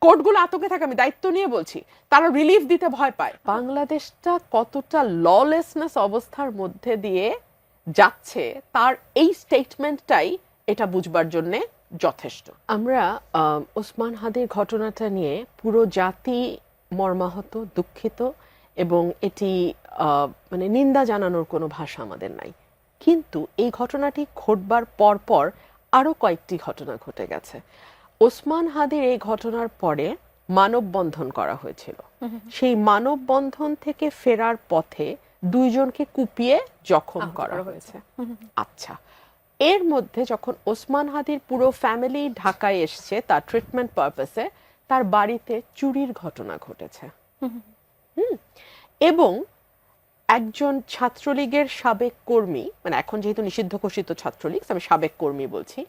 কোর্টগুলো আতঙ্কে থাকে, আমি দায়িত্ব নিয়ে বলছি, তারা রিলিফ দিতে ভয় পায়। বাংলাদেশটা কতটা ললেসনেস অবস্থার মধ্যে দিয়ে যাচ্ছে তার এই স্টেটমেন্টটাই এটা বুঝবার জন্য যথেষ্ট। আমরা ওসমান হাদির ঘটনাটা নিয়ে পুরো জাতি মর্মাহত, দুঃখিত, এবং এটি মানে নিন্দা জানানোর কোনো ভাষা আমাদের নাই। কিন্তু এই ঘটনাটি ঘটবার পর আরো কয়েকটি ঘটনা ঘটে গেছে। ওসমান হাদির এই ঘটনার পরে মানববন্ধন করা হয়েছিল। সেই মানববন্ধন থেকে ফেরার পথে দুইজনকে কুপিয়ে জখম করা হয়েছে। আচ্ছা, এর মধ্যে যখন ওসমান হাদির পুরো ফ্যামিলি ঢাকায় এসছে তার ট্রিটমেন্ট পারপাসে, তার বাড়িতে চুরির ঘটনা ঘটেছে। এবং একজন ছাত্রলীগের সাবেক কর্মী, মানে এখন যেহেতু নিষিদ্ধ ঘোষিত ছাত্রলীগ, আমি সাবেক কর্মী বলছি,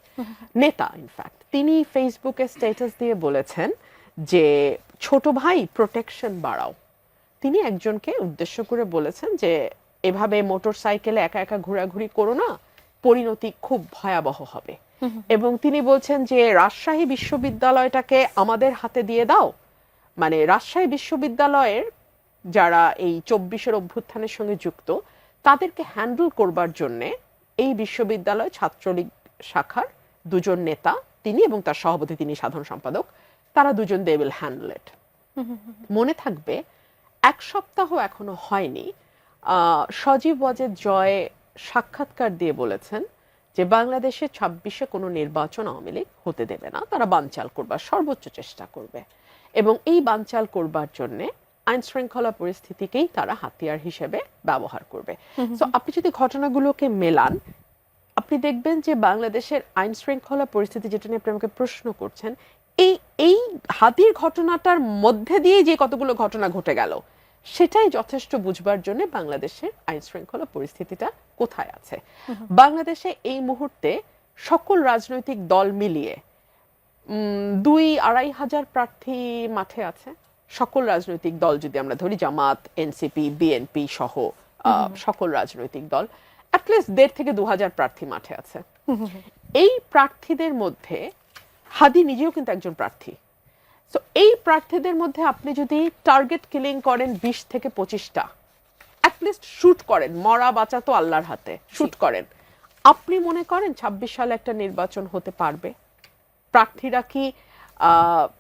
নেতা ইনফ্যাক্ট, তিনি ফেসবুকে স্ট্যাটাস দিয়ে বলেছেন যে ছোট ভাই প্রোটেকশন বাড়াও। তিনি একজনকে উদ্দেশ্য করে বলেছেন যে এভাবে মোটর সাইকেলে একা একা ঘোরাঘুরি করো না, পরিণতি খুব ভয়াবহ হবে। এবং তিনি বলছেন যে রাজশাহী বিশ্ববিদ্যালয়টাকে আমাদের হাতে দিয়ে দাও, মানে রাজশাহী বিশ্ববিদ্যালয়ের যারা এই 24-এর অভ্যুত্থানের সঙ্গে যুক্ত তাদেরকে হ্যান্ডেল করবার জন্য এই বিশ্ববিদ্যালয় ছাত্রলীগ শাখার দুজন নেতা, তিনি এবং তার সভাপতি, তিনি সাধারণ সম্পাদক, তারা দুজন দে উইল হ্যান্ডেল ইট। মনে থাকবে এক সপ্তাহ এখনো হয়নি, সজীব ওয়াজেদ জয় সাক্ষাৎকার দিয়ে বলেছেন যে বাংলাদেশে 26-এ কোনো নির্বাচন আওয়ামী লীগ হতে দেবে না, তারা বানচাল করবার সর্বোচ্চ চেষ্টা করবে, এবং এই বানচাল করবার জন্য আইন শৃঙ্খলা পরিস্থিতিকেই তারা হাতিয়ার হিসেবে ব্যবহার করবে। তো আপনি যদি ঘটনাগুলোকে মেলান, আপনি দেখবেন যে বাংলাদেশের আইন শৃঙ্খলা পরিস্থিতি, যেটা নিয়ে আপনি আমাকে প্রশ্ন করছেন, এই হাদির ঘটনাটার মধ্যে দিয়ে যে কতগুলো ঘটনা ঘটে গেল, সেটাই যথেষ্ট বুঝবার জন্য বাংলাদেশের আইন শৃঙ্খলা পরিস্থিতিটা কোথায় আছে। বাংলাদেশে এই মুহূর্তে সকল রাজনৈতিক দল মিলিয়ে 2-2.5 হাজার প্রার্থী মাঠে আছে। সকল রাজনৈতিক দল যদি আমরা ধরি, জামাত, এনসিপি, বিএনপি সহ সকল রাজনৈতিক দল, অ্যাটলিস্ট 1.5 থেকে 2 হাজার প্রার্থী মাঠে আছে। এই প্রার্থীদের মধ্যে হাদি নিজেও কিন্তু একজন প্রার্থী। তো এই প্রার্থীদের মধ্যে আপনি যদি টার্গেট কিলিং করেন 20 থেকে 25টা, অ্যাটলিস্ট শুট করেন, মরা বাঁচা তো আল্লাহর হাতে, শুট করেন, আপনি মনে করেন 26 সালে একটা নির্বাচন হতে পারবে? প্রার্থীরা কি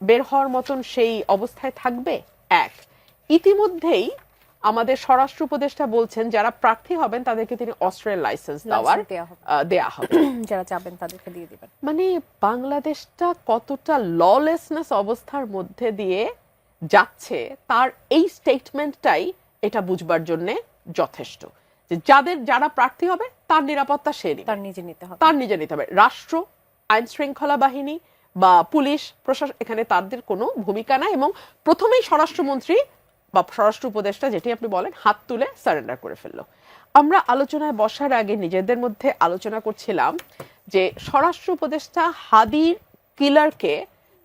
বের হওয়ার মতন সেই অবস্থায় থাকবে? এক, ইতিমধ্যেই আমাদের স্বরাষ্ট্র উপদেষ্টা বলছেন যারা প্রার্থী হবেন তাদেরকে তিনি অস্ত্রের লাইসেন্স দেয়া হবে, যারা চাবেন তাদেরকে দিয়ে দিবেন। মানে বাংলাদেশটা কতটা ললেসনেস অবস্থার মধ্যে দিয়ে যাচ্ছে তার এই স্টেটমেন্টটাই এটা বুঝবার জন্য যথেষ্ট, যে যারা প্রার্থী হবে তার নিরাপত্তা সে নিবে, তার নিজে নিতে হবে। রাষ্ট্র, আইন শৃঙ্খলা বাহিনী বা পুলিশ প্রশাসন, এখানে তাদের কোনো ভূমিকা নাই, এবং প্রথমেই স্বরাষ্ট্রমন্ত্রী বা স্বরাষ্ট্র উপদেষ্টা, যেটি আপনি বলেন, হাত তুলে সারেন্ডার করে ফেললো। আমরা আলোচনায় বসার আগে নিজেদের মধ্যে আলোচনা করছিলাম যে স্বরাষ্ট্র উপদেষ্টা হাদির কিলারকে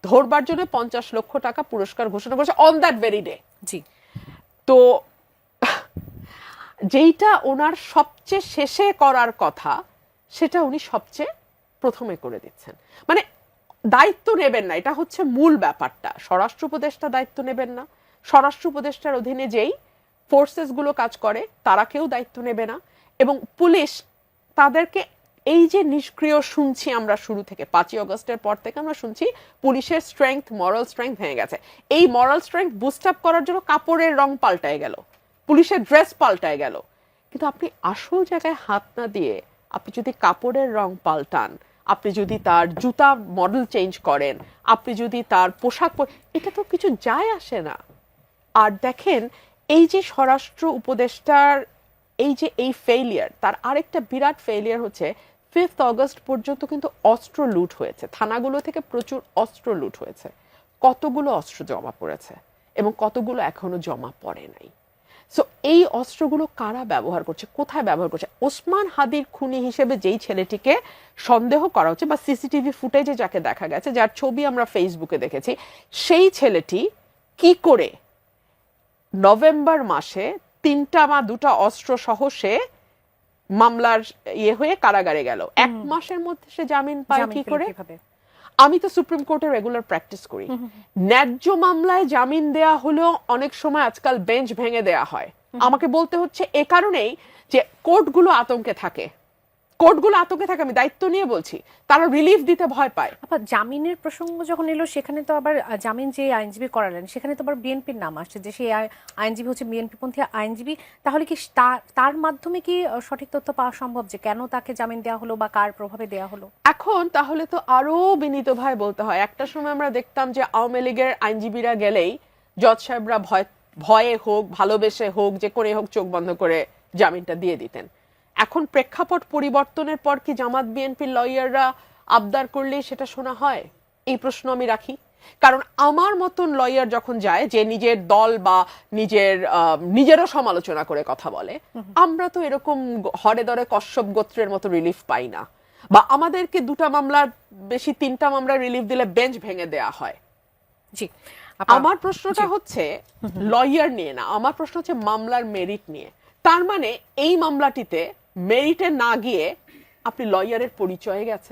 ধরবার জন্য 50 লক্ষ টাকা পুরস্কার ঘোষণা করেছে অন দ্যাট ভেরি ডে। জি, তো যেইটা ওনার সবচেয়ে শেষে করার কথা সেটা উনি সবচেয়ে প্রথমে করে দিচ্ছেন। মানে দায়িত্ব নেবেন না, এটা হচ্ছে মূল ব্যাপারটা। স্বরাষ্ট্র উপদেষ্টা দায়িত্ব নেবেন না, স্বরাষ্ট্র উপদেষ্টার অধীনে যেই ফোর্সেস গুলো কাজ করে তারা কেউ দায়িত্ব নেবে না, এবং পুলিশ তাদেরকে, এই যে নিষ্ক্রিয় শুনছি আমরা শুরু থেকে, 5ই আগস্টের পর থেকে আমরা শুনছি পুলিশের স্ট্রেংথ, মরাল স্ট্রেংথ ভেঙে গেছে। এই মরাল স্ট্রেংথ বুস্ট আপ করার জন্য কাপড়ের রং পাল্টায় গেল, পুলিশের ড্রেস পাল্টায় গেল, কিন্তু আপনি আসল জায়গায় হাত না দিয়ে আপনি যদি কাপড়ের রং পাল্টান, আপনি যদি তার জুতা মডেল চেঞ্জ করেন, আপনি যদি তার পোশাক, এটা তো কিছু যায় আসে না। আর দেখেন, এই যে স্বরাষ্ট্র উপদেষ্টার এই ফেইলিয়ার, তার আরেকটা বিরাট ফেইলিয়ার হচ্ছে 5 আগস্ট পর্যন্ত কিন্তু অস্ত্র লুট হয়েছে, থানাগুলো থেকে প্রচুর অস্ত্র লুট হয়েছে। কতগুলো অস্ত্র জমা পড়েছে এবং কতগুলো এখনো জমা পড়ে নাই। সো এই অস্ত্রগুলো কারা ব্যবহার করছে, কোথায় ব্যবহার করছে? ওসমান হাদির খুনি হিসেবে যেই ছেলেটিকে সন্দেহ করা হচ্ছে, বা সিসিটিভি ফুটেজে যাকে দেখা গেছে, যার ছবি আমরা ফেসবুকে দেখেছি, সেই ছেলেটি কি করে নভেম্বর মাসে 3টা বা 2টা অস্ত্র সহ সে মামলার হয়ে কারাগারে গেল, 1 মাসের মধ্যে সে জামিন পায় কি করে? আমি তো সুপ্রিম কোর্টে রেগুলার প্র্যাকটিস করি, ন্যায্য মামলায় জামিন দেয়া হলেও অনেক সময় আজকাল বেঞ্চ ভেঙে দেয়া হয়। আমাকে বলতে হচ্ছে এ কারণেই যে কোর্টগুলো আতঙ্কে থাকে, আমি দায়িত্ব নিয়ে বলছি, তারা রিলিফ দিতে ভয় পায়। আবার জামিনের প্রসঙ্গ যখন এলো সেখানে তো আবার জামিন যে আইনজীবী করালেন সেখানে তো আবার বিএনপির নাম আসছে, যে সেই আইনজীবী হচ্ছে বিএনপি পন্থী আইনজীবী। তাহলে কি তার মাধ্যমে কি সঠিক তথ্য পাওয়া সম্ভব যে কেন তাকে জামিন দেওয়া হলো বা কার প্রভাবে দেওয়া হলো? এখন তাহলে তো আরো বিনীত ভাই বলতে হয়, একটা সময় আমরা দেখতাম যে আওয়ামী লীগের আইনজীবীরা গেলেই জজ সাহেবরা ভয়ে হোক ভালোবেসে হোক যে করে হোক চোখ বন্ধ করে জামিনটা দিয়ে দিতেন। এখন প্রেক্ষাপট পরিবর্তনের পর কি জামাত বিএনপির লয়াররা আবদার করলে সেটা শোনা হয়? এই প্রশ্ন আমি রাখি। কারণ আমার মতন লয়ার যখন যায় যে নিজের দল বা নিজেরও সমালোচনা করে কথা বলে, আমরা তো এরকম হরে দরে কশ্যপ গোত্রের মতো রিলিফ পাই না, বা আমাদেরকে 2টা মামলার বেশি 3টা মামলা রিলিফ দিলে বেঞ্চ ভেঙে দেয়া হয়। জি, আমার প্রশ্নটা হচ্ছে লয়ার নিয়ে না, আমার প্রশ্ন হচ্ছে মামলার মেরিট নিয়ে। তার মানে এই মামলাটিতে মেরিটে না গিয়ে আপনি লয়ারের পরিচয়ে গেছেন।